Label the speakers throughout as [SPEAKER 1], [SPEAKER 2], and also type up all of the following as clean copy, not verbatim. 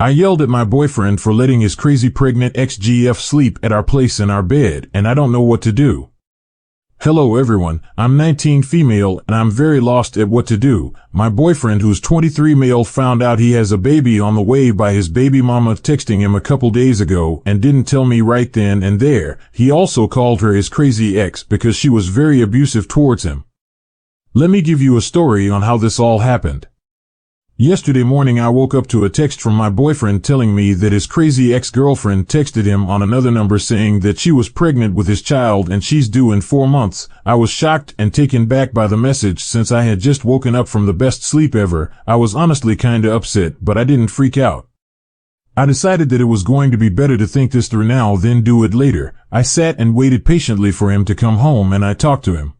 [SPEAKER 1] I yelled at my boyfriend for letting his crazy pregnant ex-GF sleep at our place in our bed, and I don't know what to do. Hello everyone, I'm 19 female and I'm very lost at what to do. My boyfriend who's 23 male found out he has a baby on the way by his baby mama texting him a couple days ago and didn't tell me right then and there. He also called her his crazy ex because she was very abusive towards him. Let me give you a story on how this all happened. Yesterday morning I woke up to a text from my boyfriend telling me that his crazy ex-girlfriend texted him on another number saying that she was pregnant with his child and she's due in 4 months. I was shocked and taken back by the message since I had just woken up from the best sleep ever. I was honestly kinda upset, but I didn't freak out. I decided that it was going to be better to think this through now than do it later. I sat and waited patiently for him to come home and I talked to him.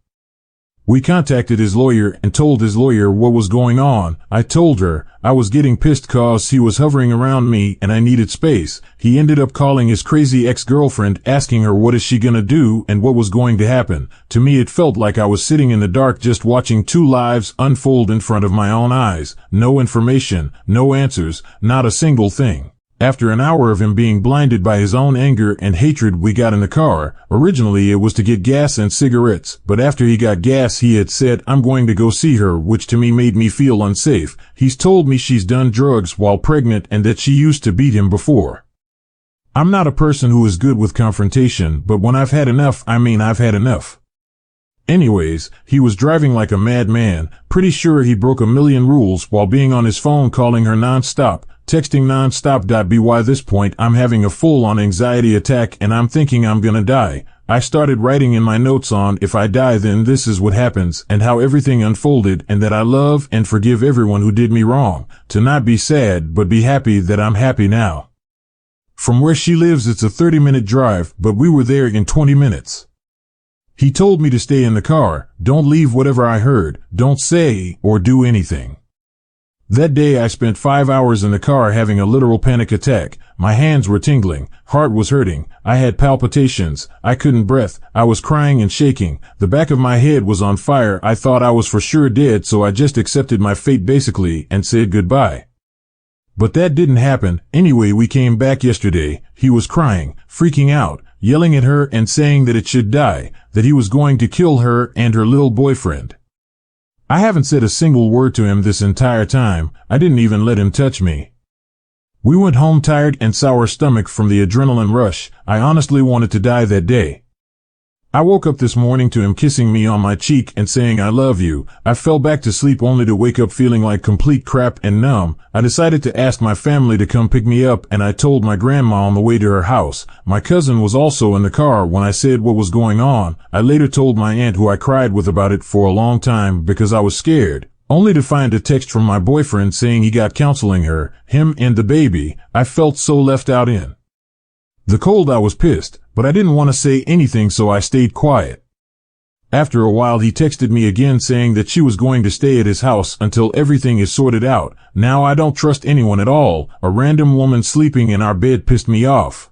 [SPEAKER 1] We contacted his lawyer and told his lawyer what was going on. I told her I was getting pissed cause he was hovering around me and I needed space. He ended up calling his crazy ex-girlfriend asking her what is she gonna do and what was going to happen. To me it felt like I was sitting in the dark just watching 2 lives unfold in front of my own eyes. No information, no answers, not a single thing. After an hour of him being blinded by his own anger and hatred, we got in the car. Originally it was to get gas and cigarettes, but after he got gas he had said, I'm going to go see her, which to me made me feel unsafe. He's told me she's done drugs while pregnant and that she used to beat him before. I'm not a person who is good with confrontation, but when I've had enough, I mean I've had enough. Anyways, he was driving like a madman, pretty sure he broke a million rules while being on his phone calling her non-stop, texting non-stop. By this point I'm having a full-on anxiety attack and I'm thinking I'm gonna die. I started writing in my notes on if I die then this is what happens and how everything unfolded and that I love and forgive everyone who did me wrong. To not be sad but be happy that I'm happy now. From where she lives it's a 30-minute drive, but we were there in 20 minutes. He told me to stay in the car, don't leave whatever I heard, don't say or do anything. That day I spent 5 hours in the car having a literal panic attack. My hands were tingling, heart was hurting, I had palpitations, I couldn't breathe, I was crying and shaking, the back of my head was on fire. I thought I was for sure dead, so I just accepted my fate basically and said goodbye. But that didn't happen. Anyway, we came back yesterday. He was crying, freaking out, yelling at her and saying that it should die, that he was going to kill her and her little boyfriend. I haven't said a single word to him this entire time. I didn't even let him touch me. We went home tired and sour stomach from the adrenaline rush. I honestly wanted to die that day. I woke up this morning to him kissing me on my cheek and saying I love you. I fell back to sleep only to wake up feeling like complete crap and numb. I decided to ask my family to come pick me up and I told my grandma on the way to her house. My cousin was also in the car when I said what was going on. I later told my aunt, who I cried with about it for a long time because I was scared, only to find a text from my boyfriend saying he got counseling her, him and the baby. I felt so left out in the cold. I was pissed, but I didn't want to say anything, so I stayed quiet. After a while he texted me again saying that she was going to stay at his house until everything is sorted out. Now I don't trust anyone at all. A random woman sleeping in our bed pissed me off.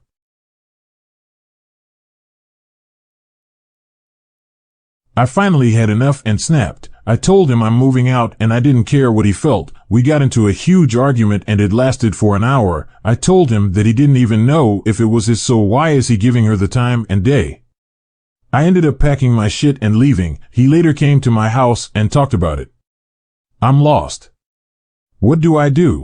[SPEAKER 1] I finally had enough and snapped. I told him I'm moving out and I didn't care what he felt. We got into a huge argument and it lasted for an hour. I told him that he didn't even know if it was his, so why is he giving her the time and day? I ended up packing my shit and leaving. He later came to my house and talked about it. I'm lost. What do I do?